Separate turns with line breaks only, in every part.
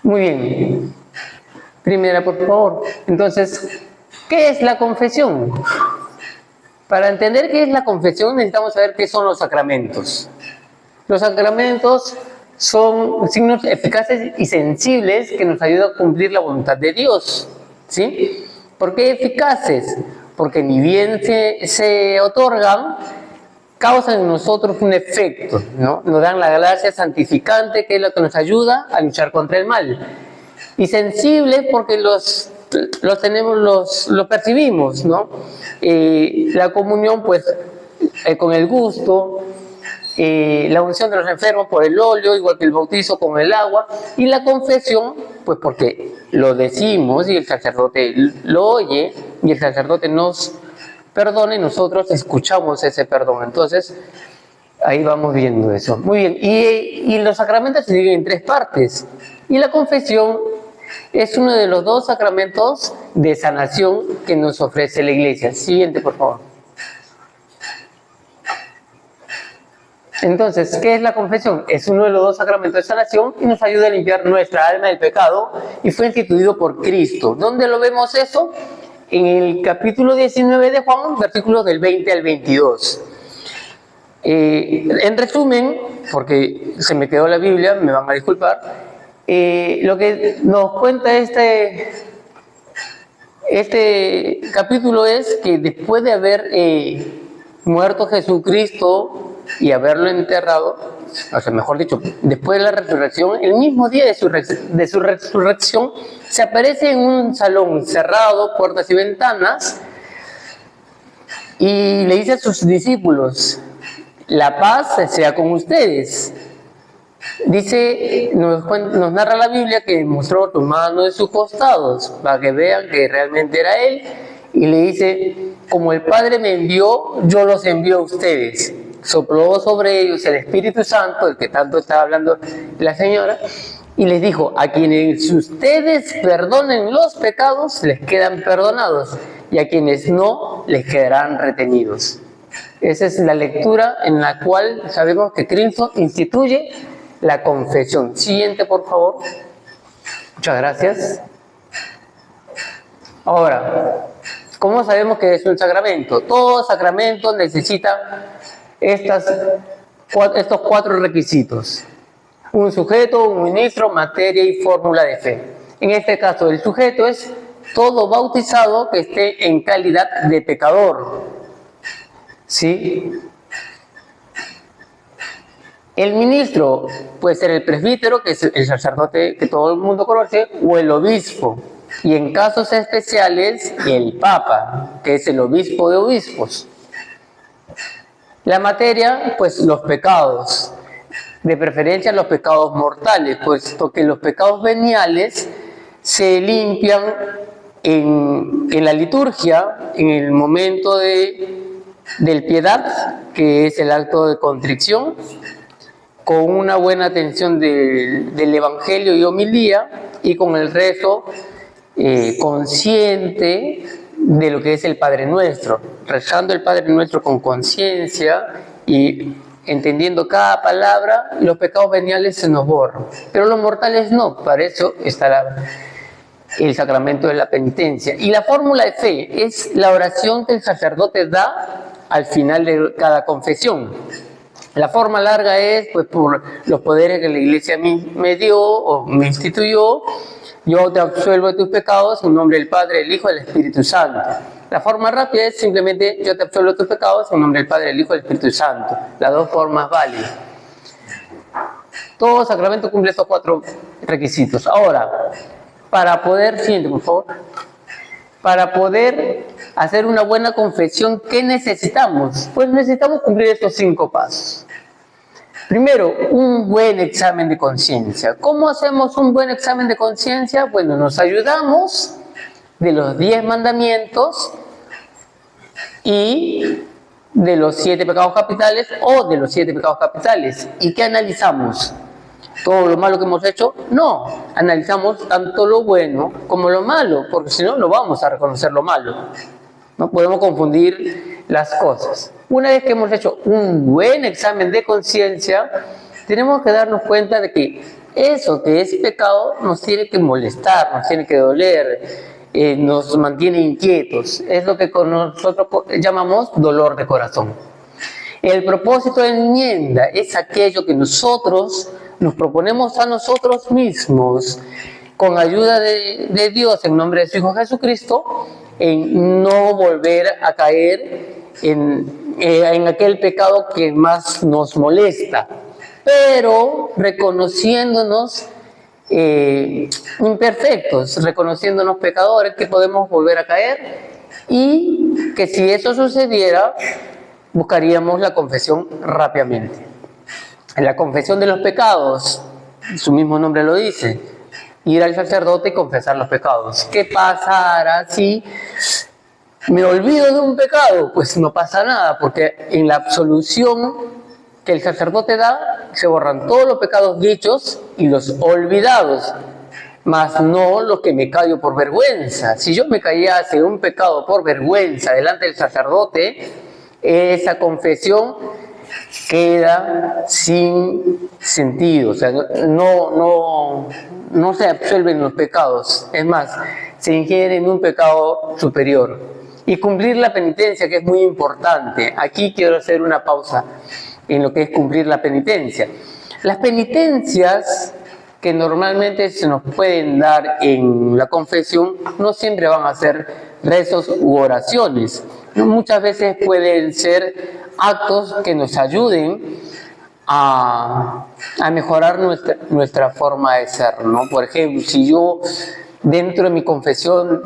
Muy bien. Primera, por favor. Entonces, ¿qué es la confesión? Para entender qué es la confesión necesitamos saber qué son los sacramentos. Los sacramentos son signos eficaces y sensibles que nos ayudan a cumplir la voluntad de Dios. ¿Sí? ¿Por qué eficaces? Porque ni bien se otorgan, causan en nosotros un efecto, ¿no? Nos dan la gracia santificante, que es lo que nos ayuda a luchar contra el mal. Y sensibles porque los percibimos, ¿no? La comunión, pues, con el gusto, la unción de los enfermos por el óleo, igual que el bautizo con el agua, y la confesión, pues porque lo decimos y el sacerdote lo oye, y el sacerdote nos perdona y nosotros escuchamos ese perdón. Entonces, ahí vamos viendo eso. Muy bien, y los sacramentos se dividen en 3 partes, y la confesión es uno de los 2 sacramentos de sanación que nos ofrece la Iglesia. Siguiente, por favor. Entonces, ¿qué es la confesión? Es uno de los 2 sacramentos de sanación y nos ayuda a limpiar nuestra alma del pecado y fue instituido por Cristo. ¿Dónde lo vemos eso? En el capítulo 19 de Juan, versículos del 20 al 22. En resumen, porque se me quedó la Biblia, me van a disculpar, lo que nos cuenta este capítulo es que después de haber muerto Jesucristo y haberlo enterrado, o sea, mejor dicho, después de la resurrección, el mismo día de su resurrección, se aparece en un salón cerrado, puertas y ventanas, y le dice a sus discípulos: la paz sea con ustedes. Dice, nos narra la Biblia que mostró su mano de sus costados, para que vean que realmente era Él, y le dice: como el Padre me envió, yo los envío a ustedes. Sopló sobre ellos el Espíritu Santo, el que tanto estaba hablando la señora, y les dijo: a quienes ustedes perdonen los pecados, les quedan perdonados, y a quienes no, les quedarán retenidos. Esa es la lectura en la cual sabemos que Cristo instituye la confesión. Siguiente, por favor. Muchas gracias. Ahora, ¿cómo sabemos que es un sacramento? Todo sacramento necesita estos 4 requisitos: un sujeto, un ministro, materia y fórmula de fe. En este caso, el sujeto es todo bautizado que esté en calidad de pecador. ¿Sí? El ministro puede ser el presbítero, que es el sacerdote que todo el mundo conoce, o el obispo. Y en casos especiales, el papa, que es el obispo de obispos. La materia, pues los pecados, de preferencia los pecados mortales, puesto que los pecados veniales se limpian en la liturgia, en el momento del piedad, que es el acto de contrición, con una buena atención del Evangelio y homilía, y con el rezo consciente de lo que es el Padre Nuestro, rezando el Padre Nuestro con conciencia y entendiendo cada palabra. Los pecados veniales se nos borran, pero los mortales no. Para eso está el sacramento de la penitencia. Y la fórmula de fe es la oración que el sacerdote da al final de cada confesión. La forma larga es, pues, por los poderes que la Iglesia me dio o me instituyó: yo te absuelvo de tus pecados en nombre del Padre, del Hijo y del Espíritu Santo. La forma rápida es simplemente: yo te absuelvo de tus pecados en nombre del Padre, del Hijo y del Espíritu Santo. Las 2 formas valen. Todo sacramento cumple estos 4 requisitos. Ahora, para poder, siguiente por favor, para poder hacer una buena confesión, ¿qué necesitamos? Pues necesitamos cumplir estos 5 pasos. Primero, un buen examen de conciencia. ¿Cómo hacemos un buen examen de conciencia? Bueno, nos ayudamos de los 10 mandamientos y de los 7 pecados capitales, o de los 7 pecados capitales. ¿Y qué analizamos? ¿Todo lo malo que hemos hecho? No, analizamos tanto lo bueno como lo malo, porque si no, no vamos a reconocer lo malo. No podemos confundir las cosas. Una vez que hemos hecho un buen examen de conciencia, tenemos que darnos cuenta de que eso que es pecado nos tiene que molestar, nos tiene que doler, nos mantiene inquietos. Es lo que nosotros llamamos dolor de corazón. El propósito de la enmienda es aquello que nosotros nos proponemos a nosotros mismos, con ayuda de Dios, en nombre de su Hijo Jesucristo, en no volver a caer en aquel pecado que más nos molesta, pero reconociéndonos imperfectos, reconociéndonos pecadores, que podemos volver a caer, y que si eso sucediera, buscaríamos la confesión rápidamente. La confesión de los pecados, su mismo nombre lo dice, ir al sacerdote y confesar los pecados. ¿Qué pasará si me olvido de un pecado? Pues no pasa nada, porque en la absolución que el sacerdote da, se borran todos los pecados dichos y los olvidados, mas no los que me callo por vergüenza. Si yo me callase de un pecado por vergüenza delante del sacerdote, esa confesión queda sin sentido, o sea, no se absuelven los pecados, es más, se ingiere en un pecado superior. Y cumplir la penitencia, que es muy importante. Aquí quiero hacer una pausa en lo que es cumplir la penitencia. Las penitencias que normalmente se nos pueden dar en la confesión no siempre van a ser rezos u oraciones. Muchas veces pueden ser actos que nos ayuden a mejorar nuestra forma de ser, ¿no? Por ejemplo, si yo dentro de mi confesión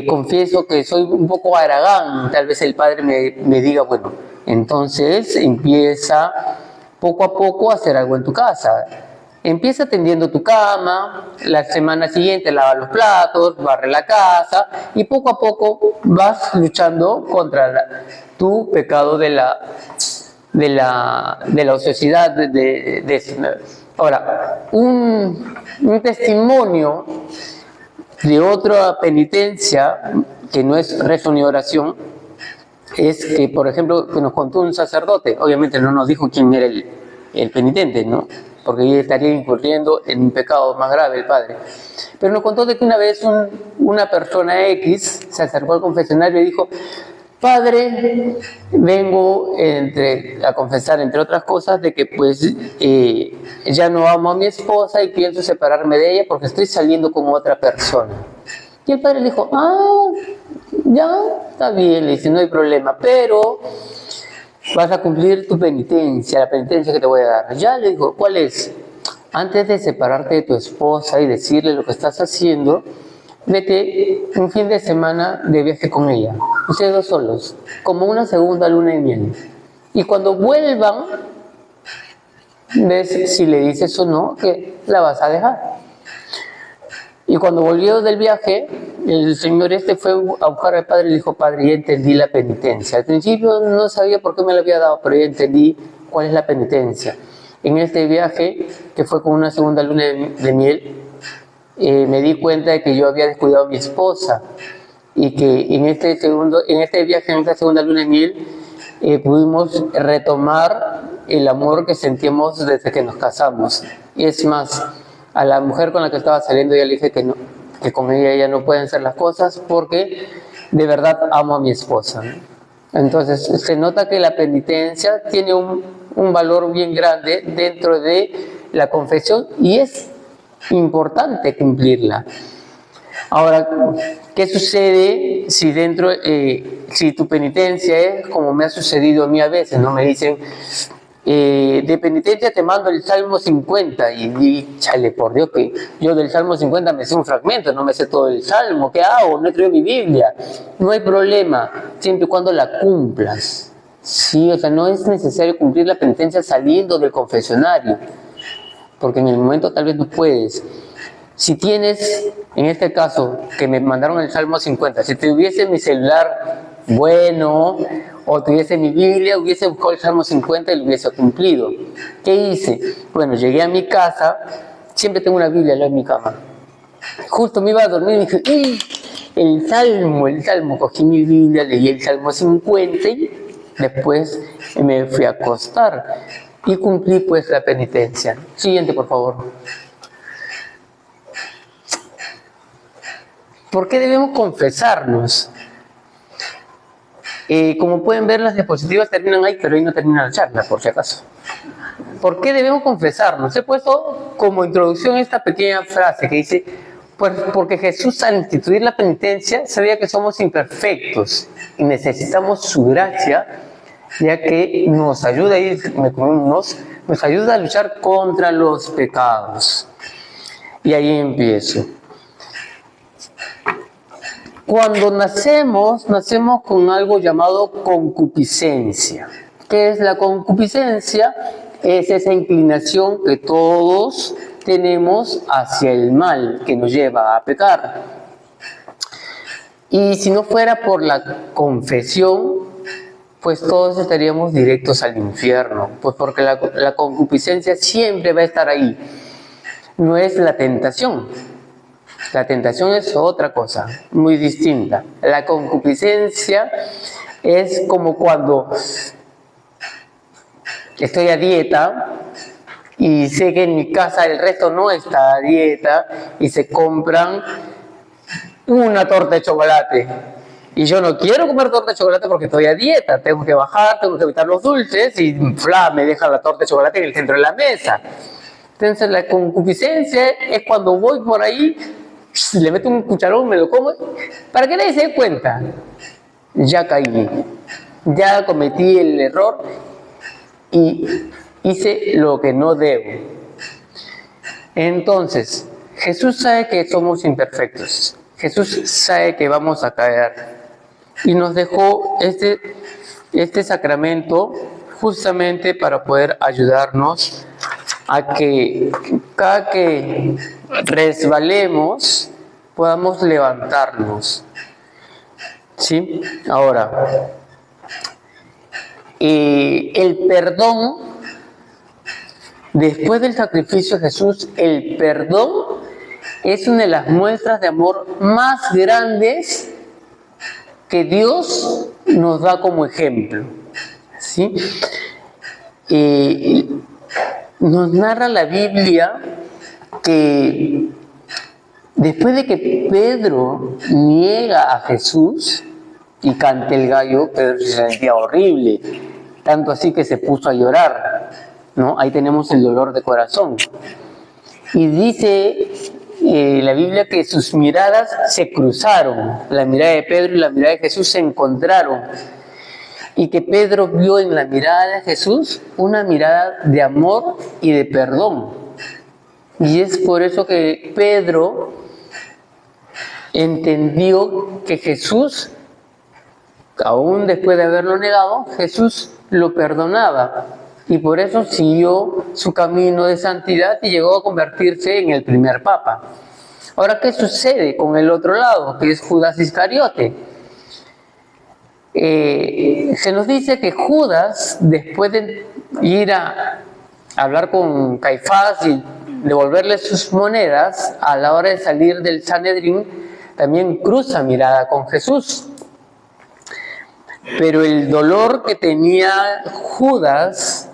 confieso que soy un poco haragán, tal vez el Padre me diga, bueno, entonces empieza poco a poco a hacer algo en tu casa. Empieza tendiendo tu cama, la semana siguiente lava los platos, barre la casa, y poco a poco vas luchando contra tu pecado de la ociosidad. Ahora, un testimonio de otra penitencia que no es rezo ni oración es que, por ejemplo, que nos contó un sacerdote, obviamente no nos dijo quién era el penitente, ¿no? Porque ella estaría incurriendo en un pecado más grave, el padre. Pero nos contó de que una vez una persona X se acercó al confesionario y dijo: Padre, vengo a confesar, entre otras cosas, de que pues ya no amo a mi esposa y pienso separarme de ella porque estoy saliendo con otra persona. Y el padre le dijo: ya, está bien, le dice, no hay problema, pero vas a cumplir tu penitencia, la penitencia que te voy a dar. Ya, le dijo, ¿cuál es? Antes de separarte de tu esposa y decirle lo que estás haciendo, vete un fin de semana de viaje con ella, ustedes dos solos, como una segunda luna de miel. Y cuando vuelvan, ves si le dices o no que la vas a dejar. Y cuando volvió del viaje, el señor fue a buscar al padre y le dijo: Padre, ya entendí la penitencia. Al principio no sabía por qué me la había dado, pero ya entendí cuál es la penitencia. En este viaje, que fue con una segunda luna de miel, me di cuenta de que yo había descuidado a mi esposa y que en este viaje, en esta segunda luna de miel, pudimos retomar el amor que sentíamos desde que nos casamos. Y es más, a la mujer con la que estaba saliendo ya le dije que no, que con ella ya no pueden ser las cosas porque de verdad amo a mi esposa, ¿no? Entonces se nota que la penitencia tiene un valor bien grande dentro de la confesión y es importante cumplirla. Ahora, ¿qué sucede si tu penitencia es como me ha sucedido a mí a veces, ¿no? Me dicen, de penitencia te mando el Salmo 50, y chale, por Dios, que yo del Salmo 50 me sé un fragmento, no me sé todo el Salmo. ¿Qué hago? No he traído mi Biblia. No hay problema, siempre y cuando la cumplas. Sí, o sea, no es necesario cumplir la penitencia saliendo del confesionario, porque en el momento tal vez no puedes. Si tienes, en este caso, que me mandaron el Salmo 50, si tuviese mi celular bueno, o tuviese mi Biblia, hubiese buscado el Salmo 50 y lo hubiese cumplido. ¿Qué hice? Bueno, llegué a mi casa, siempre tengo una Biblia al lado de mi cama. Justo me iba a dormir y dije, el Salmo, cogí mi Biblia, leí el Salmo 50 y después me fui a acostar. y cumplí pues la penitencia. Siguiente, por favor. ¿Por qué debemos confesarnos? Como pueden ver, las diapositivas terminan ahí, pero ahí no termina la charla, por si acaso. ¿Por qué debemos confesarnos? He puesto como introducción esta pequeña frase que dice, pues porque Jesús al instituir la penitencia sabía que somos imperfectos y necesitamos su gracia, ya que nos ayuda a luchar contra los pecados. Y ahí empiezo. Cuando nacemos con algo llamado concupiscencia. ¿Qué es la concupiscencia? Es esa inclinación que todos tenemos hacia el mal, que nos lleva a pecar. Y si no fuera por la confesión, pues todos estaríamos directos al infierno, pues porque la concupiscencia siempre va a estar ahí. No es la tentación. La tentación es otra cosa, muy distinta. La concupiscencia es como cuando estoy a dieta y sé que en mi casa el resto no está a dieta y se compran una torta de chocolate. Y yo no quiero comer torta de chocolate porque estoy a dieta. Tengo que bajar, tengo que evitar los dulces y me dejan la torta de chocolate en el centro de la mesa. Entonces la concupiscencia es cuando voy por ahí, le meto un cucharón, me lo como, para que nadie se dé cuenta. Ya caí, ya cometí el error y hice lo que no debo. Entonces, Jesús sabe que somos imperfectos. Jesús sabe que vamos a caer. Y nos dejó este sacramento justamente para poder ayudarnos a que cada que resbalemos podamos levantarnos. ¿Sí? Ahora, el perdón, después del sacrificio de Jesús, el perdón es una de las muestras de amor más grandes que Dios nos da como ejemplo. ¿Sí? Nos narra la Biblia que después de que Pedro niega a Jesús y canta el gallo, Pedro se sentía horrible, tanto así que se puso a llorar, ¿no? Ahí tenemos el dolor de corazón. Y dice la Biblia que sus miradas se cruzaron, la mirada de Pedro y la mirada de Jesús se encontraron, y que Pedro vio en la mirada de Jesús una mirada de amor y de perdón. Y es por eso que Pedro entendió que Jesús, aún después de haberlo negado, Jesús lo perdonaba. Y por eso siguió su camino de santidad y llegó a convertirse en el primer papa. Ahora, ¿qué sucede con el otro lado, que es Judas Iscariote? Se nos dice que Judas, después de ir a hablar con Caifás y devolverle sus monedas, a la hora de salir del Sanedrín, también cruza mirada con Jesús. Pero el dolor que tenía Judas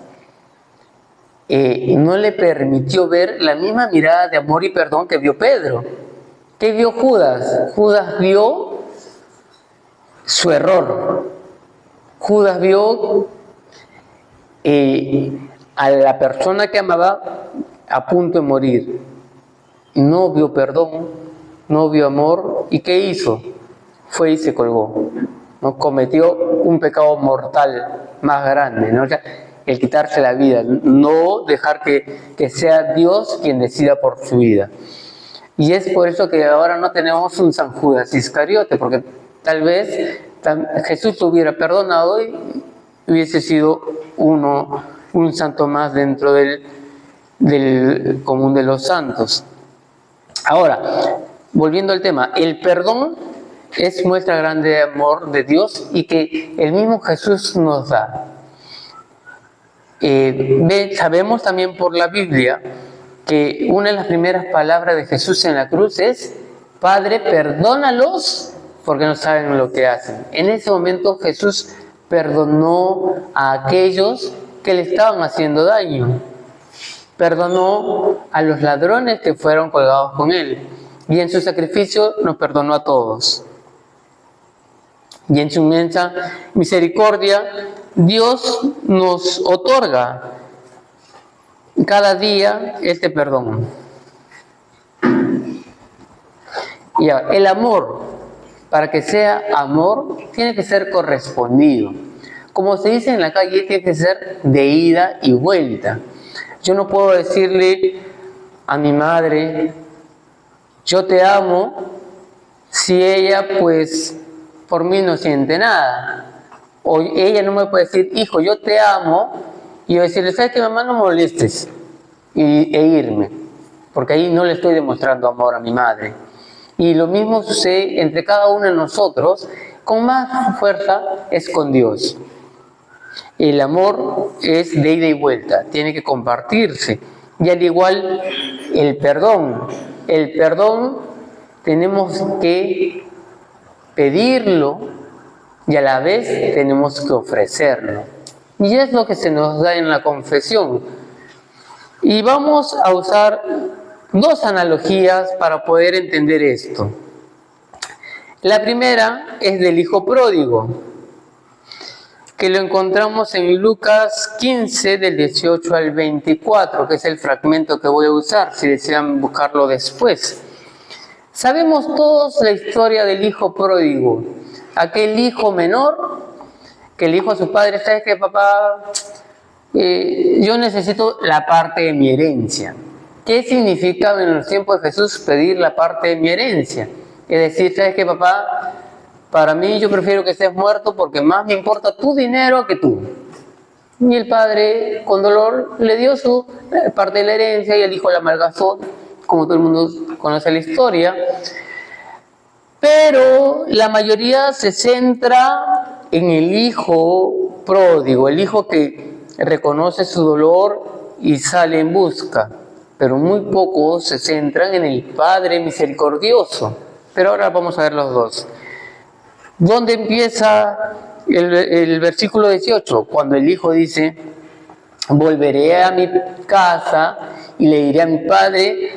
no le permitió ver la misma mirada de amor y perdón que vio Pedro. ¿Qué vio Judas? Judas vio su error. Judas vio a la persona que amaba a punto de morir. No vio perdón, no vio amor. ¿Y qué hizo? Fue y se colgó. ¿No? Cometió un pecado mortal más grande, ¿no? O sea, el quitarse la vida, no dejar que sea Dios quien decida por su vida. Y es por eso que ahora no tenemos un San Judas Iscariote, porque tal vez Jesús lo hubiera perdonado y hubiese sido un santo más dentro del común de los santos. Ahora, volviendo al tema, el perdón es muestra grande de amor de Dios y que el mismo Jesús nos da. Sabemos también por la Biblia que una de las primeras palabras de Jesús en la cruz es: Padre, perdónalos porque no saben lo que hacen. En ese momento Jesús perdonó a aquellos que le estaban haciendo daño. Perdonó a los ladrones que fueron colgados con él. Y en su sacrificio nos perdonó a todos. Y en su inmensa misericordia, Dios nos otorga cada día este perdón. Y ahora, el amor, para que sea amor, tiene que ser correspondido. Como se dice en la calle, tiene que ser de ida y vuelta. Yo no puedo decirle a mi madre, yo te amo, si ella pues por mí no siente nada. O ella no me puede decir, hijo, yo te amo, y yo decirle, ¿sabes qué, mamá? No me molestes, e irme, porque ahí no le estoy demostrando amor a mi madre. Y lo mismo sucede entre cada uno de nosotros, con más fuerza es con Dios. El amor es de ida y vuelta, tiene que compartirse. Y al igual el perdón tenemos que pedirlo y a la vez tenemos que ofrecerlo. Y es lo que se nos da en la confesión. Y vamos a usar dos analogías para poder entender esto. La primera es del hijo pródigo, que lo encontramos en Lucas 15, del 18 al 24, que es el fragmento que voy a usar, si desean buscarlo después. Sabemos todos la historia del hijo pródigo, aquel hijo menor, que le dijo a su padre, ¿sabes qué, papá? Yo necesito la parte de mi herencia. ¿Qué significaba en los tiempos de Jesús pedir la parte de mi herencia? Es decir, ¿sabes qué, papá? Para mí yo prefiero que estés muerto porque más me importa tu dinero que tú. Y el padre, con dolor, le dio su parte de la herencia y el hijo la malgastó, como todo el mundo conoce la historia. Pero la mayoría se centra en el hijo pródigo, el hijo que reconoce su dolor y sale en busca. Pero muy pocos se centran en el Padre misericordioso. Pero ahora vamos a ver los dos. ¿Dónde empieza el versículo 18? Cuando el hijo dice, volveré a mi casa y le diré a mi padre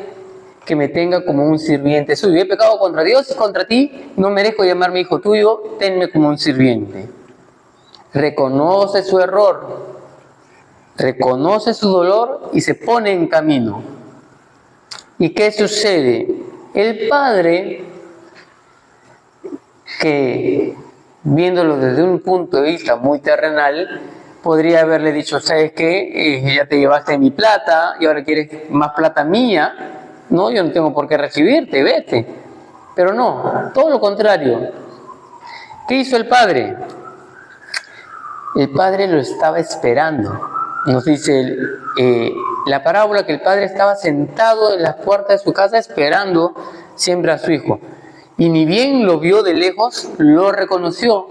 que me tenga como un sirviente suyo. He pecado contra Dios y contra ti, no merezco llamarme hijo tuyo, tenme como un sirviente. Reconoce su error, reconoce su dolor y se pone en camino. ¿Y qué sucede? El padre, que viéndolo desde un punto de vista muy terrenal, podría haberle dicho, ¿sabes qué? Ya te llevaste mi plata y ahora quieres más plata mía. No, yo no tengo por qué recibirte, vete. Pero no, todo lo contrario. ¿Qué hizo el padre? El padre lo estaba esperando. Nos dice la parábola que el padre estaba sentado en las puertas de su casa esperando siempre a su hijo. Y ni bien lo vio de lejos, lo reconoció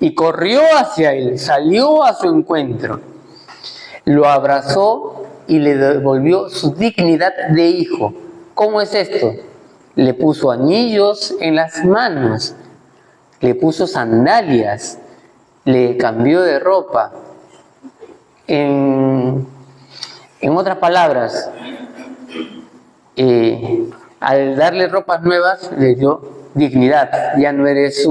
y corrió hacia él, salió a su encuentro. Lo abrazó y le devolvió su dignidad de hijo. ¿Cómo es esto? Le puso anillos en las manos, le puso sandalias, le cambió de ropa. En otras palabras, al darle ropas nuevas, le dio dignidad. Ya no eres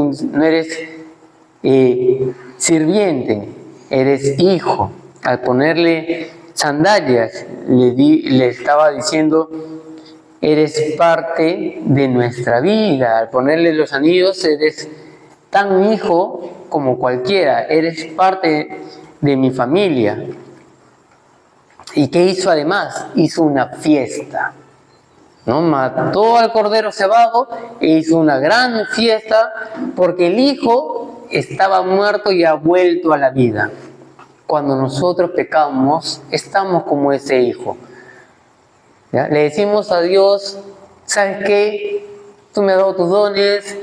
sirviente, eres hijo. Al ponerle sandalias, le estaba diciendo, eres parte de nuestra vida. Al ponerle los anillos, eres tan hijo como cualquiera, eres parte de mi familia. ¿Y qué hizo además? Hizo una fiesta, ¿no? Mató al cordero cebado e hizo una gran fiesta porque el hijo estaba muerto y ha vuelto a la vida. Cuando nosotros pecamos, estamos como ese hijo. ¿Ya? Le decimos a Dios, ¿sabes qué? Tú me has dado tus dones,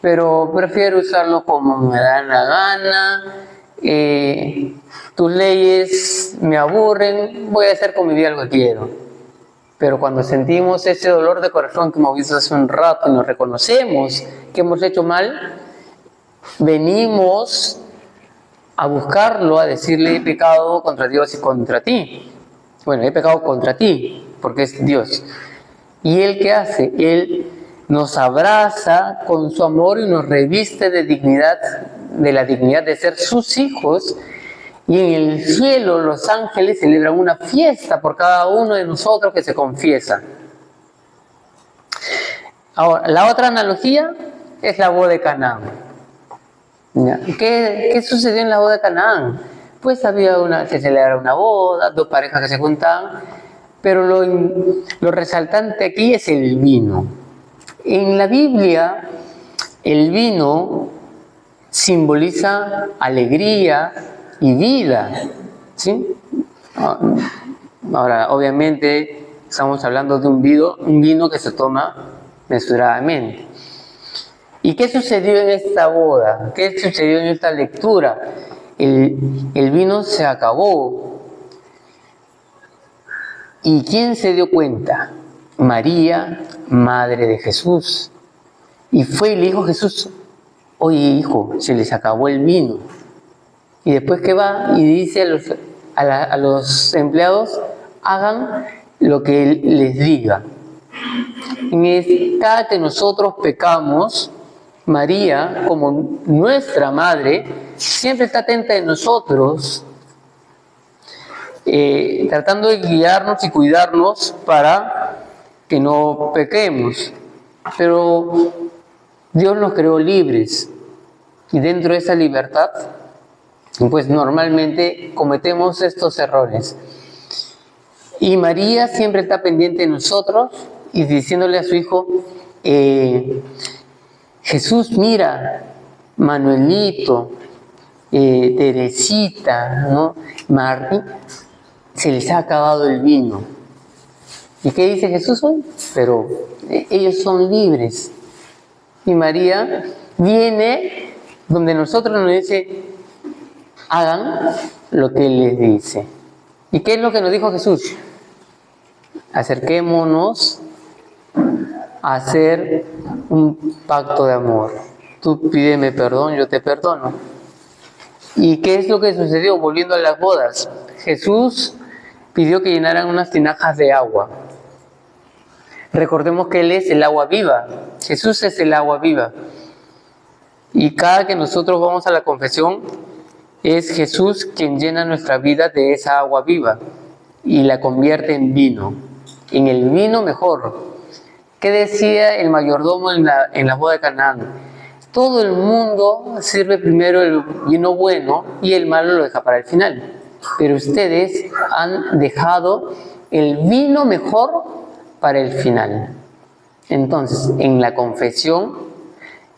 pero prefiero usarlo como me da la gana. Tus leyes me aburren, voy a hacer con mi vida lo que quiero. Pero cuando sentimos ese dolor de corazón que hemos visto hace un rato y nos reconocemos que hemos hecho mal, venimos a buscarlo, a decirle: he pecado contra Dios y contra ti. Bueno, he pecado contra ti, porque es Dios. ¿Y Él qué hace? Él nos abraza con su amor y nos reviste de dignidad, de la dignidad de ser sus hijos. Y en el cielo los ángeles celebran una fiesta por cada uno de nosotros que se confiesa. Ahora, la otra analogía es la boda de Canaán. ¿Qué sucedió en la boda de Canaán? Pues se celebraba una boda, dos parejas que se juntaban, pero lo resaltante aquí es el vino. En la Biblia, el vino simboliza alegría y vida, ¿sí? Ahora, obviamente, estamos hablando de un vino que se toma mesuradamente. ¿Y qué sucedió en esta boda? ¿Qué sucedió en esta lectura? El vino se acabó. ¿Y quién se dio cuenta? María, madre de Jesús. Y fue y le dijo a Jesús: oye, hijo, se les acabó el vino. Y después que va y dice a los empleados: hagan lo que él les diga. Cada que nosotros pecamos, María, como nuestra madre, siempre está atenta de nosotros, tratando de guiarnos y cuidarnos para que no pequemos. Pero Dios nos creó libres, y dentro de esa libertad, pues normalmente cometemos estos errores. Y María siempre está pendiente de nosotros y diciéndole a su hijo: Jesús, mira, Manuelito, Teresita, ¿no? Martín, se les ha acabado el vino. ¿Y qué dice Jesús hoy? Pero ellos son libres. Y María viene donde nosotros nos dice: hagan lo que Él les dice. ¿Y qué es lo que nos dijo Jesús? Acerquémonos a hacer un pacto de amor. Tú pídeme perdón, yo te perdono. ¿Y qué es lo que sucedió? Volviendo a las bodas, Jesús pidió que llenaran unas tinajas de agua. Recordemos que Él es el agua viva. Jesús es el agua viva. Y cada que nosotros vamos a la confesión, es Jesús quien llena nuestra vida de esa agua viva y la convierte en vino, en el vino mejor. ¿Qué decía el mayordomo en la boda de Canaán? Todo el mundo sirve primero el vino bueno y el malo lo deja para el final. Pero ustedes han dejado el vino mejor para el final. Entonces, en la confesión,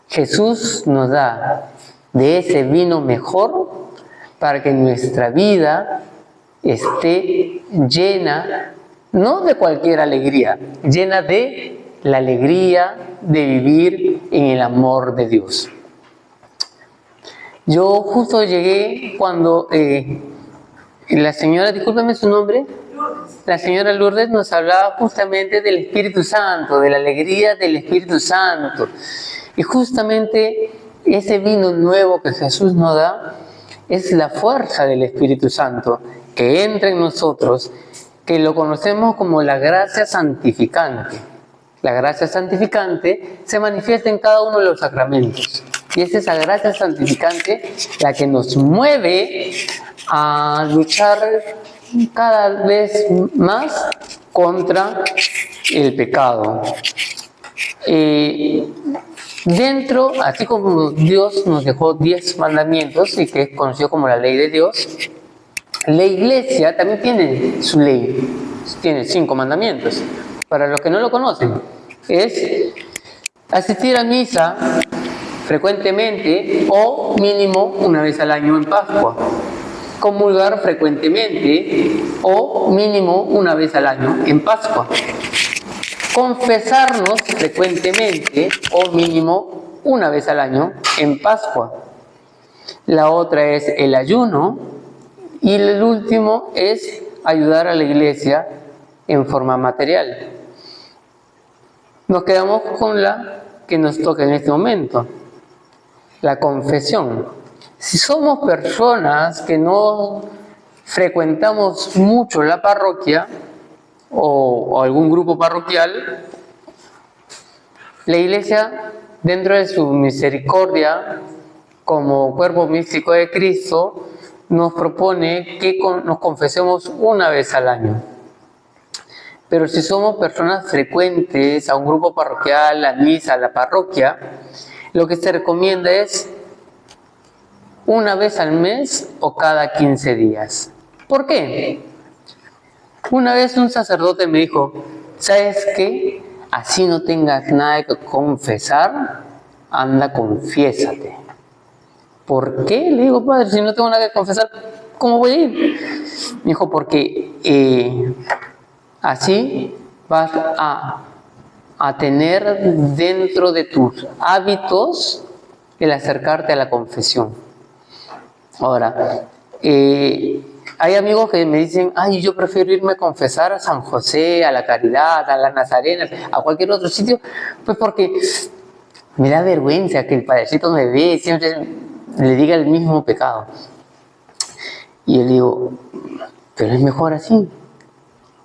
Jesús nos da de ese vino mejor para que nuestra vida esté llena, no de cualquier alegría, llena de la alegría de vivir en el amor de Dios. Yo justo llegué cuando la señora, discúlpeme su nombre, la señora Lourdes nos hablaba justamente del Espíritu Santo, de la alegría del Espíritu Santo. Y justamente ese vino nuevo que Jesús nos da es la fuerza del Espíritu Santo que entra en nosotros, que lo conocemos como la gracia santificante. La gracia santificante se manifiesta en cada uno de los sacramentos. Y es esa gracia santificante la que nos mueve a luchar cada vez más contra el pecado. Dentro, así como Dios nos dejó 10 mandamientos y que es conocido como la ley de Dios, la Iglesia también tiene su ley, tiene 5 mandamientos. Para los que no lo conocen, es asistir a misa frecuentemente o mínimo una vez al año en Pascua, comulgar frecuentemente o mínimo una vez al año en Pascua, confesarnos frecuentemente o mínimo una vez al año en Pascua. La otra es el ayuno y el último es ayudar a la Iglesia en forma material. Nos quedamos con la que nos toca en este momento, la confesión. Si somos personas que no frecuentamos mucho la parroquia o algún grupo parroquial, la Iglesia, dentro de su misericordia, como cuerpo místico de Cristo, nos propone que nos confesemos una vez al año. Pero si somos personas frecuentes a un grupo parroquial, a la misa, a la parroquia, lo que se recomienda es una vez al mes o cada 15 días. ¿Por qué? Una vez un sacerdote me dijo, ¿sabes qué? Así no tengas nada que confesar, anda, confiésate. ¿Por qué? Le digo, padre, si no tengo nada que confesar, ¿cómo voy a ir? Me dijo, porque así vas a tener dentro de tus hábitos el acercarte a la confesión. Ahora, hay amigos que me dicen, ay, yo prefiero irme a confesar a San José, a la Caridad, a las Nazarenas, a cualquier otro sitio, pues porque me da vergüenza que el padrecito me ve, siempre le diga el mismo pecado. Y yo le digo, pero es mejor así,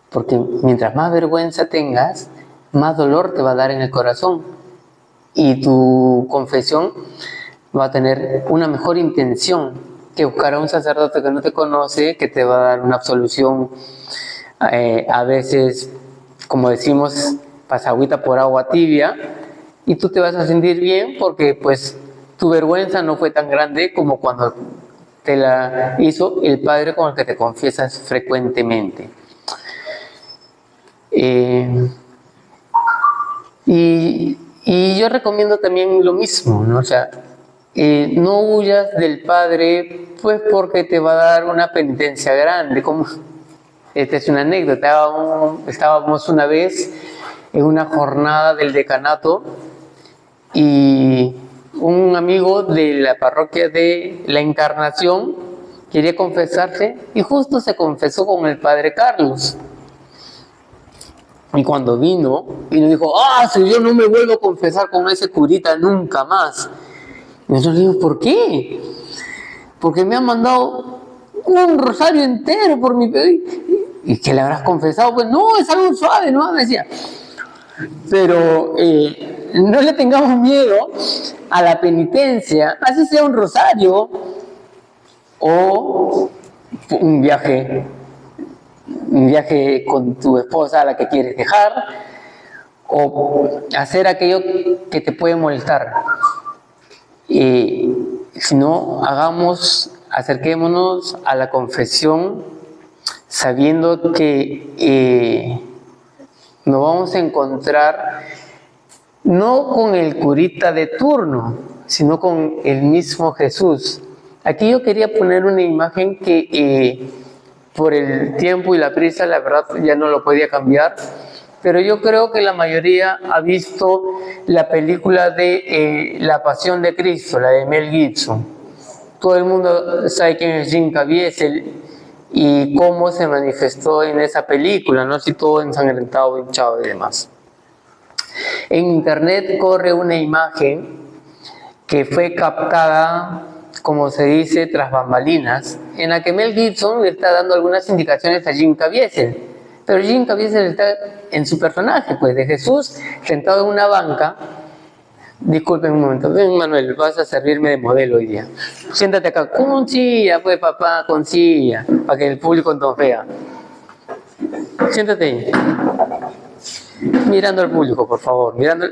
porque mientras más vergüenza tengas, más dolor te va a dar en el corazón y tu confesión va a tener una mejor intención que buscar a un sacerdote que no te conoce, que te va a dar una absolución, a veces, como decimos, pasagüita por agua tibia, y tú te vas a sentir bien porque pues tu vergüenza no fue tan grande como cuando te la hizo el Padre con el que te confiesas frecuentemente. Y yo recomiendo también lo mismo, ¿no? O sea, no huyas del Padre, pues porque te va a dar una penitencia grande. Como, esta es una anécdota. Estábamos una vez en una jornada del decanato y un amigo de la parroquia de la Encarnación quería confesarse y justo se confesó con el Padre Carlos. Y cuando vino dijo, si yo no me vuelvo a confesar con ese curita nunca más. Y yo le digo, ¿por qué? Porque me han mandado un rosario entero por mi pedido. ¿Y que le habrás confesado? Pues no, es algo suave, ¿no? Me decía. Pero no le tengamos miedo a la penitencia, así sea un rosario o un viaje con tu esposa a la que quieres dejar, o hacer aquello que te puede molestar. Si no, acerquémonos a la confesión sabiendo que nos vamos a encontrar no con el curita de turno, sino con el mismo Jesús. Aquí yo quería poner una imagen que por el tiempo y la prisa, la verdad, ya no lo podía cambiar, pero yo creo que la mayoría ha visto la película de La Pasión de Cristo, la de Mel Gibson. Todo el mundo sabe quién es Jim Caviezel y cómo se manifestó en esa película, ¿no? Así todo ensangrentado, hinchado y demás. En internet corre una imagen que fue captada, como se dice, tras bambalinas, en la que Mel Gibson le está dando algunas indicaciones a Jim Caviezel. Pero Jim Caviezel está en su personaje, pues, de Jesús, sentado en una banca. Disculpen un momento, ven Manuel, vas a servirme de modelo hoy día. Siéntate acá, con silla, pues papá, con silla, para que el público nos vea. Siéntate ahí. Mirando al público, por favor, mirando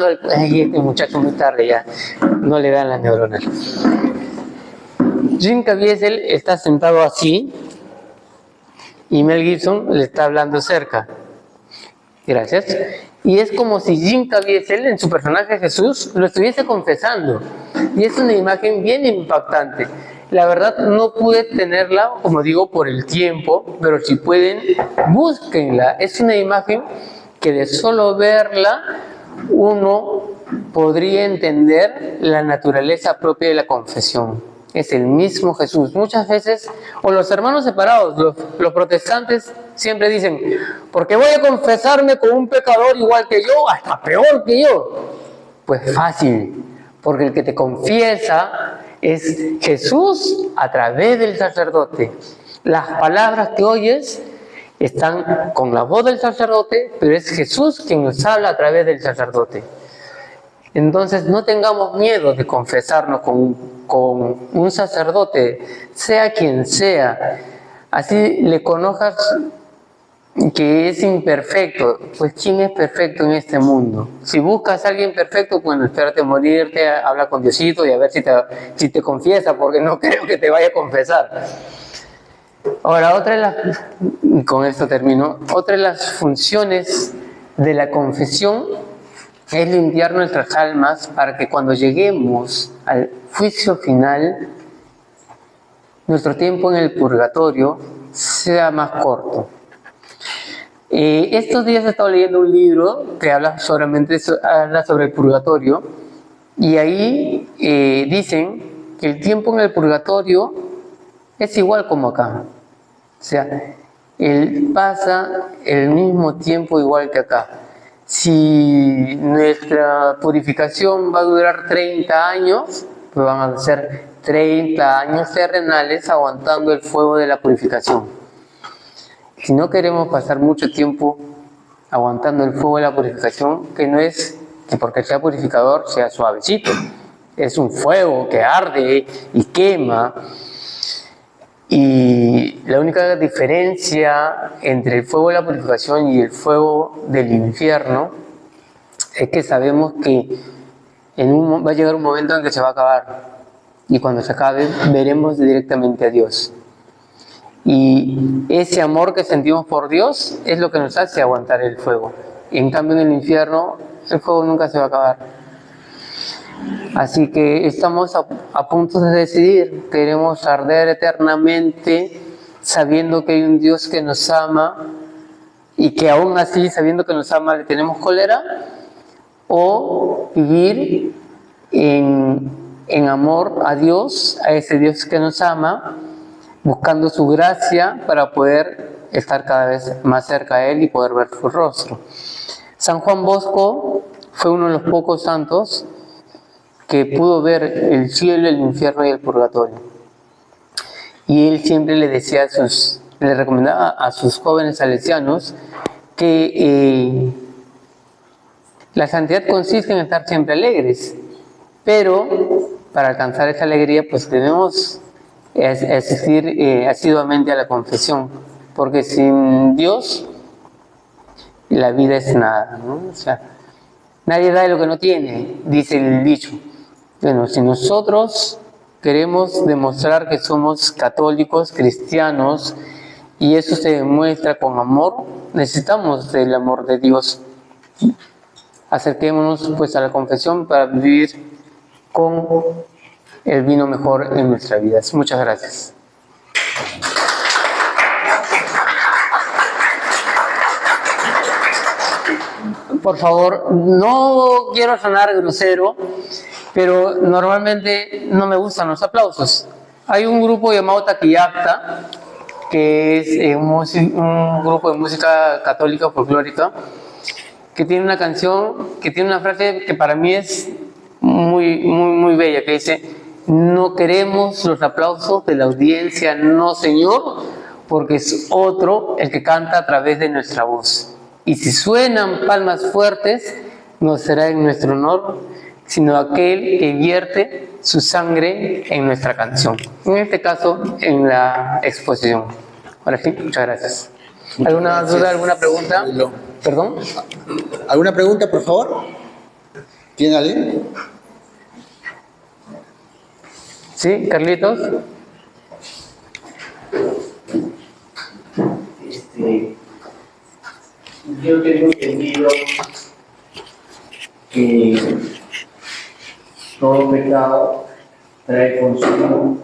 al... Ay, este muchacho muy tarde ya, no le dan las neuronas. Jim Caviezel está sentado así y Mel Gibson le está hablando cerca. Gracias. Y es como si Jim Caviezel, en su personaje Jesús, lo estuviese confesando. Y es una imagen bien impactante. La verdad no pude tenerla, como digo, por el tiempo, pero si pueden, búsquenla. Es una imagen que de solo verla uno podría entender la naturaleza propia de la confesión. Es el mismo Jesús. Muchas veces, o los hermanos separados, los protestantes siempre dicen, porque voy a confesarme con un pecador igual que yo, hasta peor que yo. Pues fácil, porque el que te confiesa es Jesús a través del sacerdote. Las palabras que oyes están con la voz del sacerdote, pero es Jesús quien nos habla a través del sacerdote. Entonces no tengamos miedo de confesarnos con un sacerdote, sea quien sea. Así le conozcas que es imperfecto. Pues ¿quién es perfecto en este mundo? Si buscas a alguien perfecto, bueno, espérate morirte, habla con Diosito y a ver si te confiesa, porque no creo que te vaya a confesar. Ahora, con esto termino, otra de las funciones de la confesión es limpiar nuestras almas para que cuando lleguemos al juicio final, nuestro tiempo en el purgatorio sea más corto. Estos días he estado leyendo un libro que habla sobre el purgatorio, y ahí dicen que el tiempo en el purgatorio es igual como acá. O sea, él pasa el mismo tiempo igual que acá. Si nuestra purificación va a durar 30 años, pues van a ser 30 años terrenales aguantando el fuego de la purificación. Si no queremos pasar mucho tiempo aguantando el fuego de la purificación, que no es que porque sea purificador sea suavecito, es un fuego que arde y quema. Y la única diferencia entre el fuego de la purificación y el fuego del infierno es que sabemos que va a llegar un momento en que se va a acabar, y cuando se acabe veremos directamente a Dios. Y ese amor que sentimos por Dios es lo que nos hace aguantar el fuego. Y en cambio en el infierno el fuego nunca se va a acabar. Así que estamos a punto de decidir, queremos arder eternamente sabiendo que hay un Dios que nos ama, y que aún así, sabiendo que nos ama, le tenemos cólera, o vivir en amor a Dios, a ese Dios que nos ama, buscando su gracia para poder estar cada vez más cerca a Él y poder ver su rostro. San Juan Bosco fue uno de los pocos santos que pudo ver el cielo, el infierno y el purgatorio. Y él siempre le recomendaba a sus jóvenes salesianos que la santidad consiste en estar siempre alegres, pero para alcanzar esa alegría pues debemos asistir asiduamente a la confesión, porque sin Dios la vida es nada, ¿no? O sea, nadie da de lo que no tiene, dice el dicho. Bueno, si nosotros queremos demostrar que somos católicos, cristianos, y eso se demuestra con amor, necesitamos del amor de Dios. Acerquémonos pues a la confesión para vivir con el vino mejor en nuestras vidas. Muchas gracias. Por favor, no quiero sonar grosero, pero normalmente no me gustan los aplausos. Hay un grupo llamado Taquillapta, que es un grupo de música católica folclórica, que tiene una canción, que tiene una frase que para mí es muy bella, que dice: no queremos los aplausos de la audiencia, no Señor, porque es otro el que canta a través de nuestra voz. Y si suenan palmas fuertes, no será en nuestro honor, sino aquel que vierte su sangre en nuestra canción. En este caso, en la exposición. Ahora sí, muchas gracias. ¿Alguna duda, alguna pregunta? ¿Perdón?
¿Alguna pregunta, por favor? ¿Tiene alguien?
Sí, Carlitos.
Yo tengo entendido que todo pecado trae consigo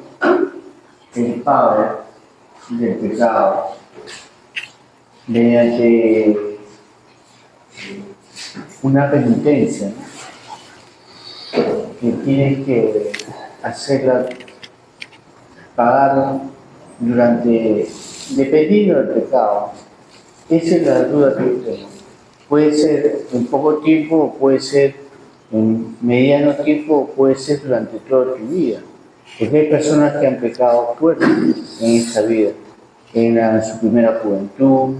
el Padre del pecado mediante una penitencia que tienes que hacerla pagar dependiendo del pecado. Esa es la duda que yo tengo. Puede ser en poco tiempo, puede ser en mediano tiempo, puede ser durante toda tu vida. Porque hay personas que han pecado fuerte en esta vida, en su primera juventud,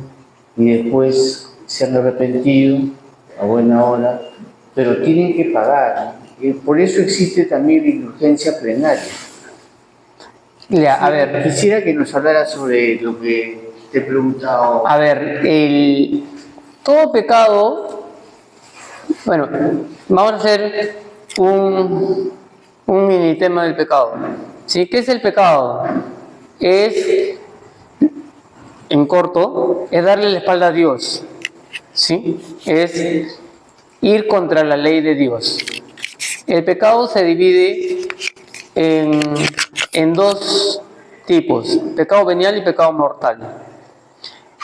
y después se han arrepentido a buena hora, pero tienen que pagar. Y por eso existe también la indulgencia plenaria.
Ya, a ver,
Quisiera que nos hablara sobre lo que te he preguntado.
a ver, todo pecado, bueno, vamos a hacer un mini tema del pecado. ¿Sí? ¿Qué es el pecado? Es, en corto, es darle la espalda a Dios. ¿Sí? Es ir contra la ley de Dios. El pecado se divide en dos tipos, pecado venial y pecado mortal.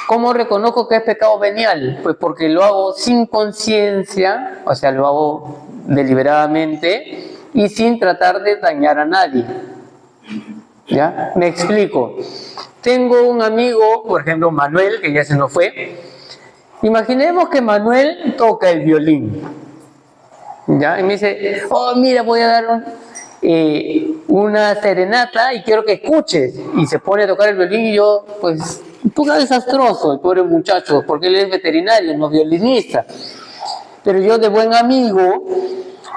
¿Cómo reconozco que es pecado venial? Pues porque lo hago sin conciencia, o sea, lo hago deliberadamente y sin tratar de dañar a nadie. ¿Ya? Me explico. Tengo un amigo, por ejemplo, Manuel, que ya se nos fue. Imaginemos que Manuel toca el violín. ¿Ya? Y me dice, oh, mira, voy a dar una serenata y quiero que escuches. Y se pone a tocar el violín y yo, pues, un poco desastroso, el pobre muchacho, porque él es veterinario, no violinista. Pero yo, de buen amigo,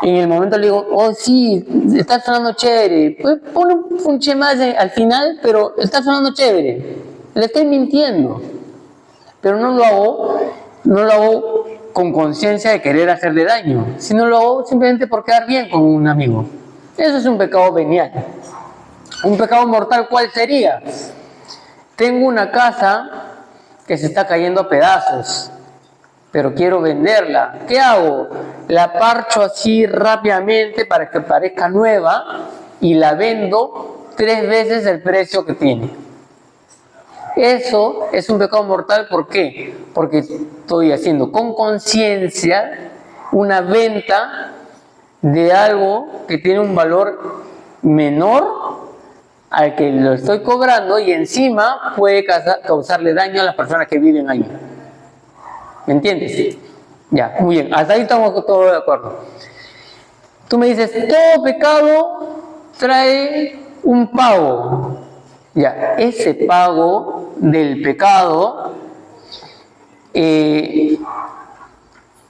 en el momento le digo, oh, sí, está sonando chévere. Pues pon un che más al final, pero está sonando chévere. Le estoy mintiendo. Pero no lo hago con conciencia de querer hacerle daño, sino lo hago simplemente por quedar bien con un amigo. Eso es un pecado venial. Un pecado mortal, ¿cuál sería? Tengo una casa que se está cayendo a pedazos, pero quiero venderla. ¿Qué hago? La parcho así rápidamente para que parezca nueva y la vendo 3 veces el precio que tiene. Eso es un pecado mortal, ¿por qué? Porque estoy haciendo con conciencia una venta de algo que tiene un valor menor al que lo estoy cobrando y encima puede causarle daño a las personas que viven ahí. ¿Me entiendes? Ya, muy bien, hasta ahí estamos todos de acuerdo. Tú me dices, todo pecado trae un pago. Ya, ese pago del pecado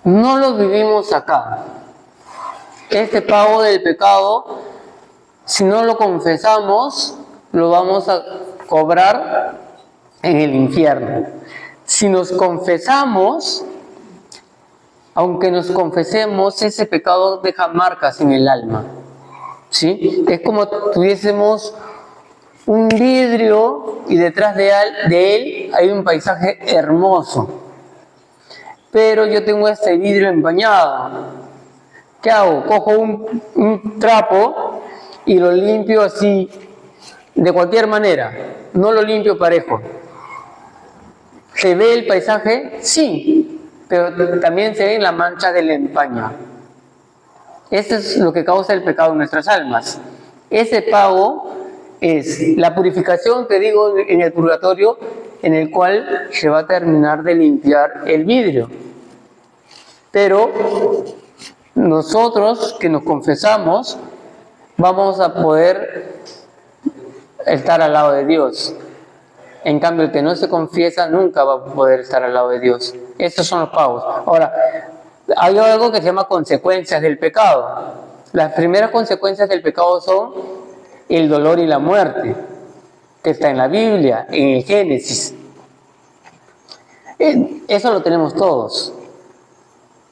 no lo vivimos acá. Este pago del pecado, si no lo confesamos, lo vamos a cobrar en el infierno. Si nos confesamos, aunque nos confesemos, ese pecado deja marcas en el alma. ¿Sí? Es como tuviésemos un vidrio y detrás de él hay un paisaje hermoso. Pero yo tengo este vidrio empañado. ¿Qué hago? Cojo un trapo y lo limpio así, de cualquier manera. No lo limpio parejo. ¿Se ve el paisaje? Sí, pero también se ven las manchas del empaño. Eso es lo que causa el pecado en nuestras almas. Ese pago es la purificación que digo en el purgatorio, en el cual se va a terminar de limpiar el vidrio. Pero nosotros que nos confesamos vamos a poder estar al lado de Dios. En cambio, el que no se confiesa nunca va a poder estar al lado de Dios. Estos son los pagos. Ahora, hay algo que se llama consecuencias del pecado. Las primeras consecuencias del pecado son el dolor y la muerte, que está en la Biblia, en el Génesis. Eso lo tenemos todos.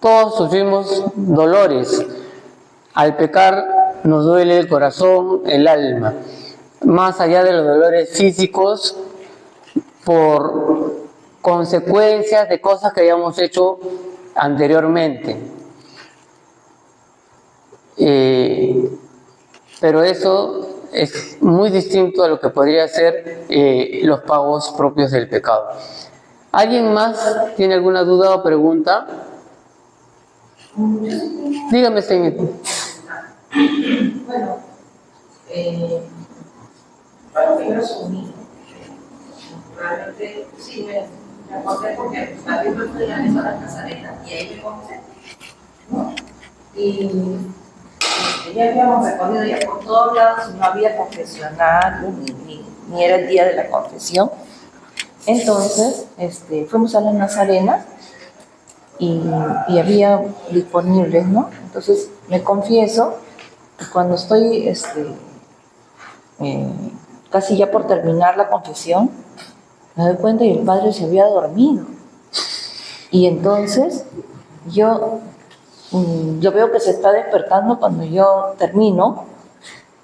Todos sufrimos dolores. Al pecar nos duele el corazón, el alma. Más allá de los dolores físicos, por consecuencias de cosas que habíamos hecho anteriormente. Pero eso es muy distinto a lo que podría ser los pagos propios del pecado. ¿Alguien más tiene alguna duda o pregunta? Dígame, señor.
Bueno, yo quiero asumir. Realmente sí me acordé porque la Biblia estudia eso a las Nazarenas y ahí me conocí, ¿no? Y ya habíamos recorrido ya por todos lados, no había confesionario, ni era el día de la confesión. Entonces, fuimos a la Nazarena y había disponibles, ¿no? Entonces, me confieso que cuando estoy casi ya por terminar la confesión, me doy cuenta que el padre se había dormido. Y entonces, yo veo que se está despertando cuando yo termino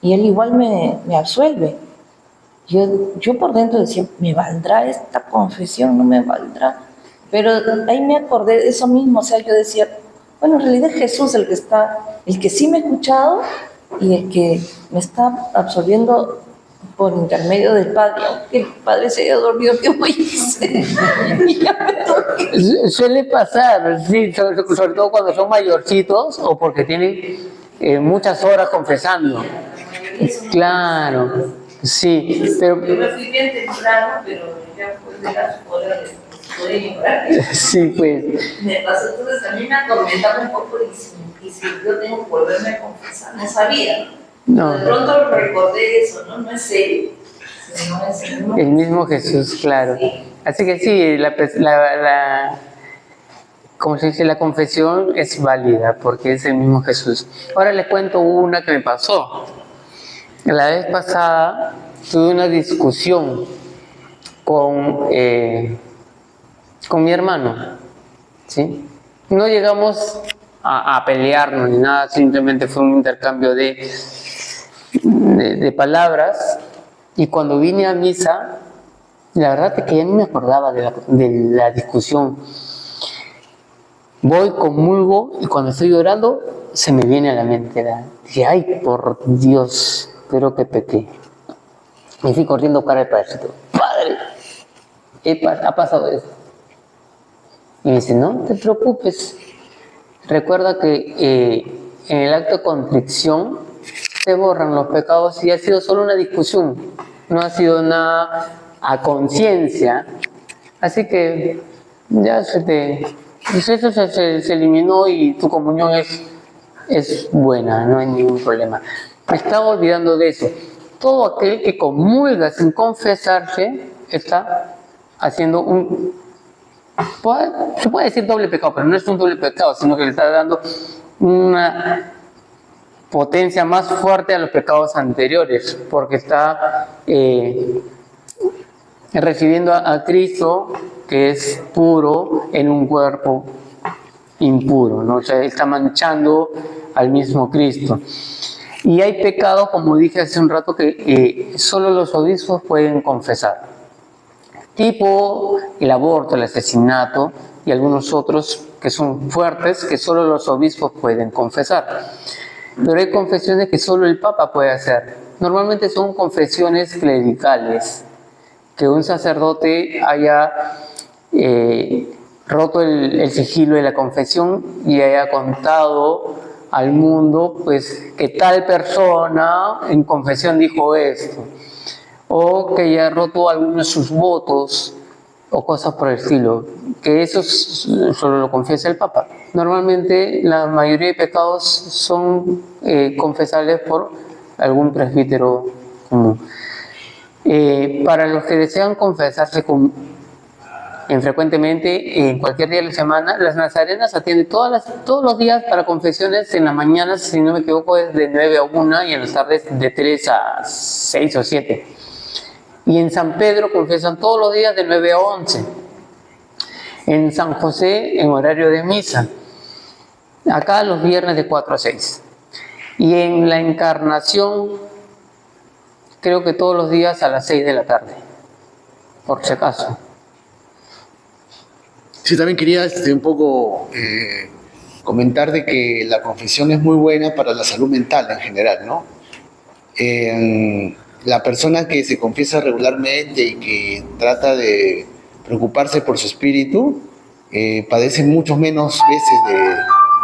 y él igual me absuelve. Yo por dentro decía, ¿me valdrá esta confesión? ¿No me valdrá? Pero ahí me acordé de eso mismo, o sea, yo decía, bueno, en realidad es Jesús el que sí me ha escuchado y el que me está absolviendo por intermedio del Padre, aunque el Padre se haya dormido, ¿qué voy a hacer? Y ya me toqué.
Suele pasar, sí, sobre todo cuando son mayorcitos o porque tienen muchas horas confesando. Claro, sí, pero...
Yo me fui bien temprano, pero ya pues de las horas pude ignorar.
Sí, pues...
Me pasó, entonces a mí me atormentaba un poco y si yo tengo que volverme a confesar, no sabía.
No.
De pronto recordé eso, ¿no? No es él, sino es
el mismo Jesús, claro.
Sí.
Así que sí, como se dice, la confesión es válida porque es el mismo Jesús. Ahora les cuento una que me pasó. La vez pasada tuve una discusión con mi hermano, ¿sí? No llegamos a pelearnos ni nada, simplemente fue un intercambio de palabras, y cuando vine a misa, la verdad es que ya no me acordaba de la discusión. Voy, comulgo, y cuando estoy orando, se me viene a la mente, dije, ay, por Dios, creo que pequé. Me fui corriendo para el padrecito, Padre, ha pasado esto. Y me dice, no te preocupes, recuerda que en el acto de contrición se borran los pecados y ha sido solo una discusión, no ha sido nada a conciencia, así que ya pues eso se eliminó y tu comunión es buena, no hay ningún problema. Me estaba olvidando de eso. Todo aquel que comulga sin confesarse está haciendo se puede decir doble pecado, pero no es un doble pecado, sino que le está dando una potencia más fuerte a los pecados anteriores, porque está recibiendo a Cristo, que es puro, en un cuerpo impuro, ¿no? O sea, está manchando al mismo Cristo. Y hay pecados, como dije hace un rato, que solo los obispos pueden confesar, tipo el aborto, el asesinato y algunos otros que son fuertes, que solo los obispos pueden confesar. Pero hay confesiones que solo el Papa puede hacer. Normalmente son confesiones clericales, que un sacerdote haya roto el sigilo de la confesión y haya contado al mundo, pues, que tal persona en confesión dijo esto, o que haya roto algunos de sus votos o cosas por el estilo, que eso solo lo confiesa el Papa. Normalmente la mayoría de pecados son confesables por algún presbítero común. Para los que desean confesarse frecuentemente, en cualquier día de la semana, las nazarenas atienden todos los días para confesiones. En las mañanas, si no me equivoco, es de 9 a 1 y en las tardes de 3 a 6 o 7. Y en San Pedro confesan todos los días de 9 a 11. En San José, en horario de misa. Acá los viernes de 4 a 6. Y en la Encarnación, creo que todos los días a las 6 de la tarde, por si acaso.
Sí, también quería un poco comentar de que la confesión es muy buena para la salud mental en general, ¿no? La persona que se confiesa regularmente y que trata de preocuparse por su espíritu, padece mucho menos veces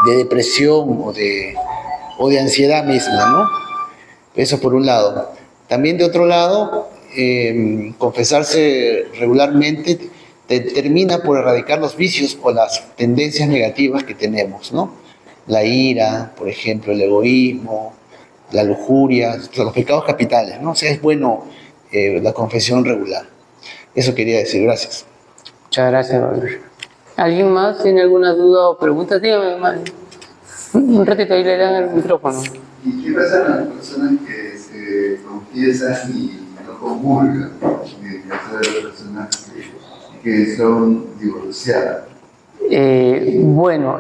de depresión o de ansiedad misma, ¿no? Eso por un lado. También de otro lado, confesarse regularmente termina por erradicar los vicios o las tendencias negativas que tenemos, ¿no? La ira, por ejemplo, el egoísmo, la lujuria, los pecados capitales, ¿no? O sea, es bueno la confesión regular. Eso quería decir, gracias.
Muchas gracias, Valver. ¿Alguien más tiene alguna duda o pregunta? Dígame, hermano. Un ratito ahí le dan el micrófono.
¿Y qué pasa con las personas que se confiesan y no comulgan? En el caso de las personas que son divorciadas.
Bueno,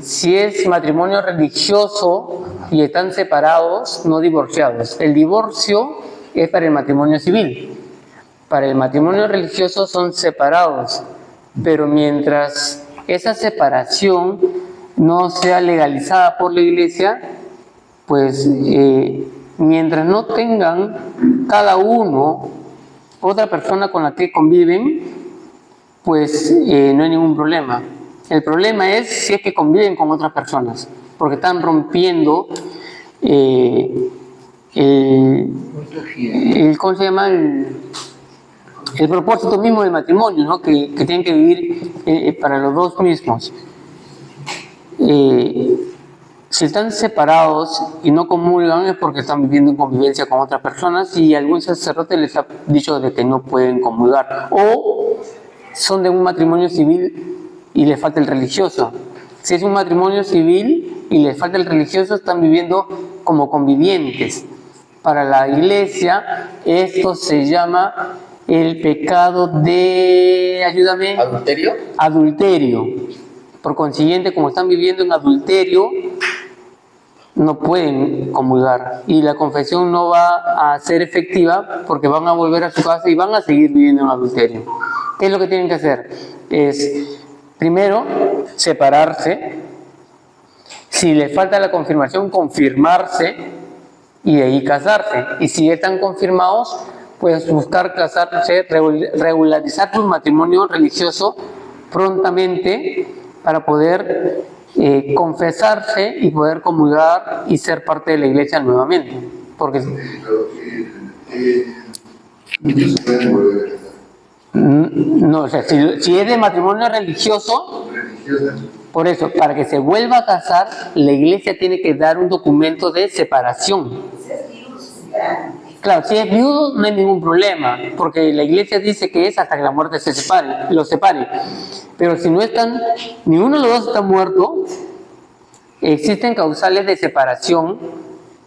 si es matrimonio religioso y están separados, no divorciados. El divorcio es para el matrimonio civil. Para el matrimonio religioso son separados, pero mientras esa separación no sea legalizada por la iglesia, pues mientras no tengan cada uno otra persona con la que conviven, pues no hay ningún problema. El problema es si es que conviven con otras personas, porque están rompiendo ¿cómo se llama? El propósito mismo del matrimonio, ¿no? Que tienen que vivir para los dos mismos. Si están separados y no comulgan es porque están viviendo en convivencia con otras personas y algún sacerdote les ha dicho de que no pueden comulgar, o son de un matrimonio civil y les falta el religioso. Si es un matrimonio civil y les falta el religioso, están viviendo como convivientes. Para la iglesia esto se llama el pecado de, ayúdame,
¿Adulterio?
Adulterio. Por consiguiente, como están viviendo en adulterio, no pueden comulgar y la confesión no va a ser efectiva porque van a volver a su casa y van a seguir viviendo en adulterio. ¿Qué es lo que tienen que hacer? Es, primero, separarse. Si les falta la confirmación, confirmarse y de ahí casarse. Y si están confirmados, pues buscar casarse, regularizar su matrimonio religioso prontamente para poder confesarse y poder comulgar y ser parte de la iglesia nuevamente. Porque
Muchos se pueden volver a casar.
no, o sea, si es de matrimonio religioso, por eso, para que se vuelva a casar, la iglesia tiene que dar un documento de separación. Claro, si es viudo no hay ningún problema, porque la iglesia dice que es hasta que la muerte se separe, los separe. Pero si no están, ninguno de los dos está muerto, existen causales de separación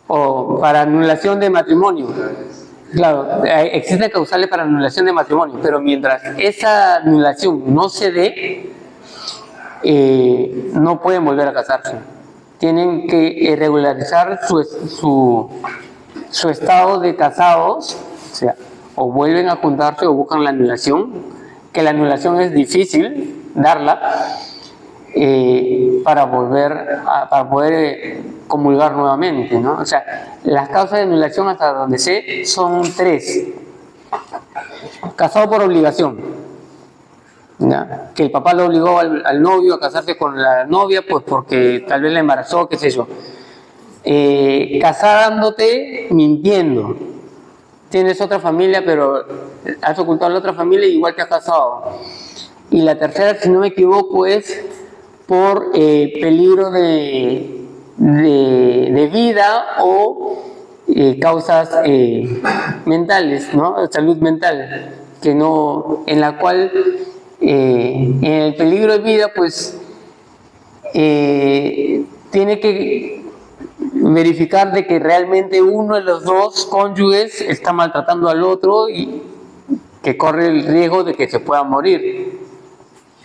o para anulación de matrimonio. Claro, existen causales para anulación de matrimonio, pero mientras esa anulación no se dé, no pueden volver a casarse. Tienen que regularizar su estado de casados, o sea, o vuelven a juntarse o buscan la anulación, que la anulación es difícil darla, para poder comulgar nuevamente, ¿no? O sea, las causas de anulación hasta donde sé son 3. Casado por obligación, ¿ya? Que el papá lo obligó al novio a casarse con la novia, pues porque tal vez la embarazó, qué sé yo. Casándote mintiendo. Tienes otra familia, pero has ocultado a la otra familia y igual te has casado. Y la tercera, si no me equivoco, es por peligro de vida o causas mentales, ¿no? Salud mental, que no, en la cual en el peligro de vida, pues tiene que verificar de que realmente uno de los dos cónyuges está maltratando al otro y que corre el riesgo de que se pueda morir.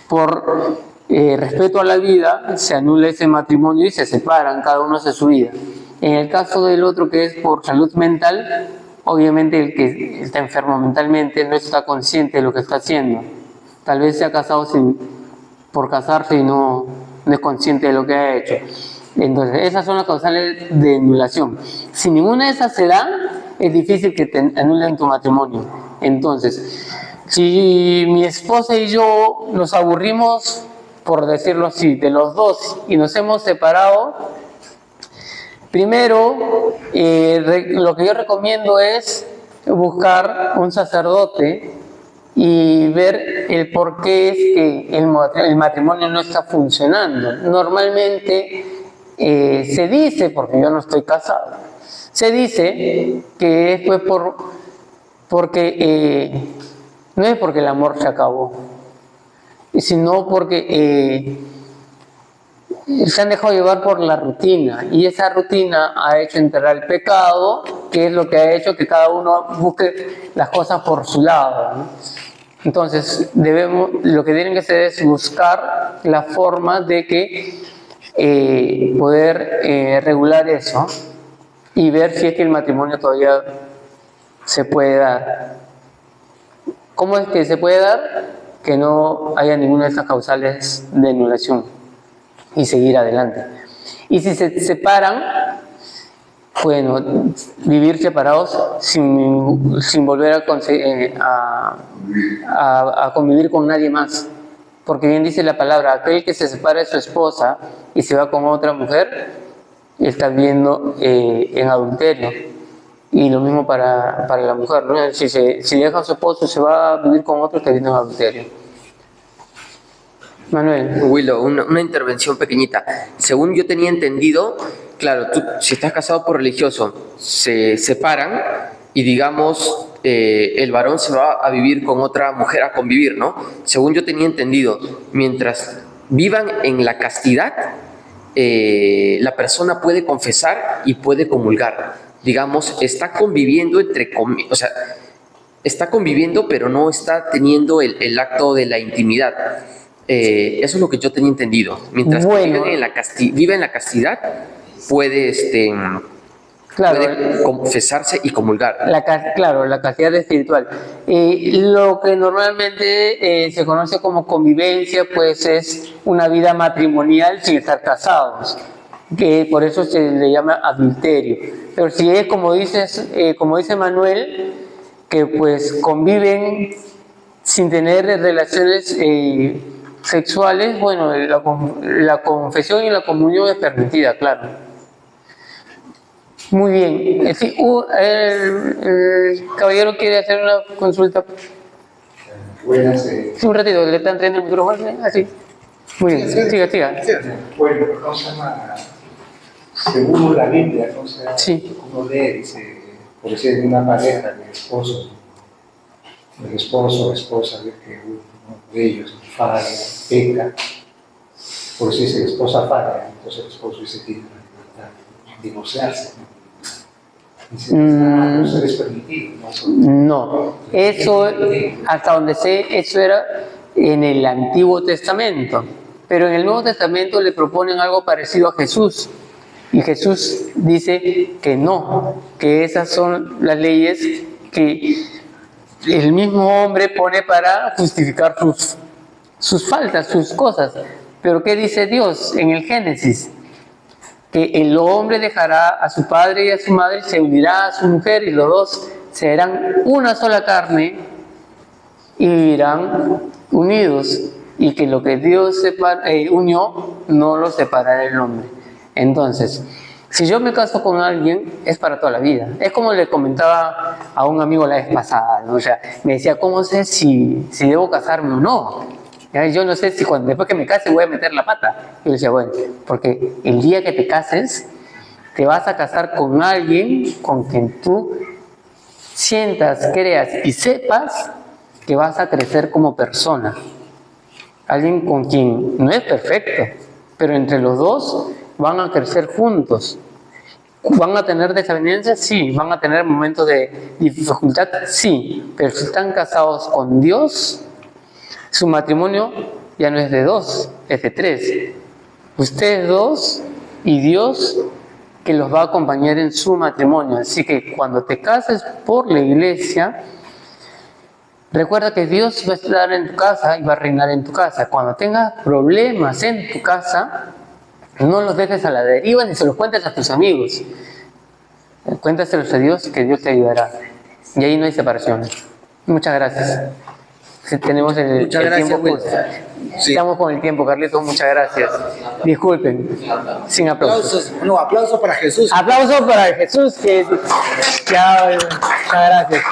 Por respeto a la vida, se anula ese matrimonio y se separan, cada uno hace su vida. En el caso del otro, que es por salud mental, obviamente el que está enfermo mentalmente no está consciente de lo que está haciendo. Tal vez se ha casado por casarse y no es consciente de lo que ha hecho. Entonces, esas son las causales de anulación. Si ninguna de esas se da, es difícil que te anulen tu matrimonio. Entonces, si mi esposa y yo nos aburrimos, por decirlo así, de los dos y nos hemos separado, primero, lo que yo recomiendo es buscar un sacerdote y ver el por qué es que el matrimonio no está funcionando. Normalmente se dice, porque yo no estoy casado, Se dice que es pues porque no es porque el amor se acabó, sino porque se han dejado llevar por la rutina, y esa rutina ha hecho entrar el pecado, que es lo que ha hecho que cada uno busque las cosas por su lado, ¿no? Entonces, lo que tienen que hacer es buscar la forma de que poder regular eso y ver si es que el matrimonio todavía se puede dar. ¿Cómo es que se puede dar? Que no haya ninguna de estas causales de anulación y seguir adelante. Y si se separan, bueno, vivir separados sin volver a convivir con nadie más. Porque bien dice la palabra, aquel que se separa de su esposa y se va con otra mujer, está viviendo en adulterio. Y lo mismo para la mujer, ¿no? Si deja a su esposo y se va a vivir con otro, está viviendo en adulterio. Manuel.
Willow, una intervención pequeñita. Según yo tenía entendido, claro, tú, si estás casado por religioso, se separan y digamos, el varón se va a vivir con otra mujer a convivir, ¿no? Según yo tenía entendido, mientras vivan en la castidad, la persona puede confesar y puede comulgar. Digamos, está conviviendo o sea, está conviviendo, pero no está teniendo el acto de la intimidad. Eso es lo que yo tenía entendido. Mientras que vive en la castidad, puede,
claro,
puede confesarse y comulgar.
Claro, la castidad espiritual. Lo que normalmente se conoce como convivencia, pues es una vida matrimonial sin estar casados, que por eso se le llama adulterio. Pero si es como dice Manuel, que pues conviven sin tener relaciones sexuales, bueno, la confesión y la comunión es permitida, claro. Muy bien. El caballero quiere hacer una consulta.
Buenas.
Sí, un ratito, le están trayendo el micrófono, así. Muy bien, siga.
Bueno, según la Biblia,
Sí.
uno lee, dice, por decir, de una pareja de esposos, el esposo o esposa, ve que uno de ellos falla, peca, por decir, si la esposa falla, entonces el esposo dice que tiene la libertad de divorciarse, ¿no? Dice, no se les permitido,
No, eso, hasta donde sé, eso era en el Antiguo Testamento, pero en el Nuevo Testamento le proponen algo parecido a Jesús, y Jesús dice que no, que esas son las leyes que el mismo hombre pone para justificar sus faltas, sus cosas. Pero ¿qué dice Dios en el Génesis? Que el hombre dejará a su padre y a su madre, se unirá a su mujer y los dos serán una sola carne y vivirán unidos, y que lo que Dios unió no lo separará el hombre. Entonces, si yo me caso con alguien, es para toda la vida. Es como le comentaba a un amigo la vez pasada, ¿no? O sea, me decía, ¿cómo sé si debo casarme o no? Yo no sé si después que me case voy a meter la pata. Yo le decía, bueno, porque el día que te cases, te vas a casar con alguien con quien tú sientas, creas y sepas que vas a crecer como persona. Alguien con quien no es perfecto, pero entre los dos van a crecer juntos. ¿Van a tener desavenencias? Sí. ¿Van a tener momentos de dificultad? Sí. Pero si están casados con Dios, su matrimonio ya no es de dos, es de tres. Ustedes dos y Dios, que los va a acompañar en su matrimonio. Así que cuando te cases por la iglesia, recuerda que Dios va a estar en tu casa y va a reinar en tu casa. Cuando tengas problemas en tu casa, no los dejes a la deriva ni se los cuentes a tus amigos. Cuéntaselos a Dios, que Dios te ayudará. Y ahí no hay separaciones. Muchas gracias. Tenemos el tiempo justo. Sí. Estamos con el tiempo, Carlitos, muchas gracias. Disculpen, sin aplausos.
No, aplausos para Jesús.
Aplausos para Jesús, que muchas gracias.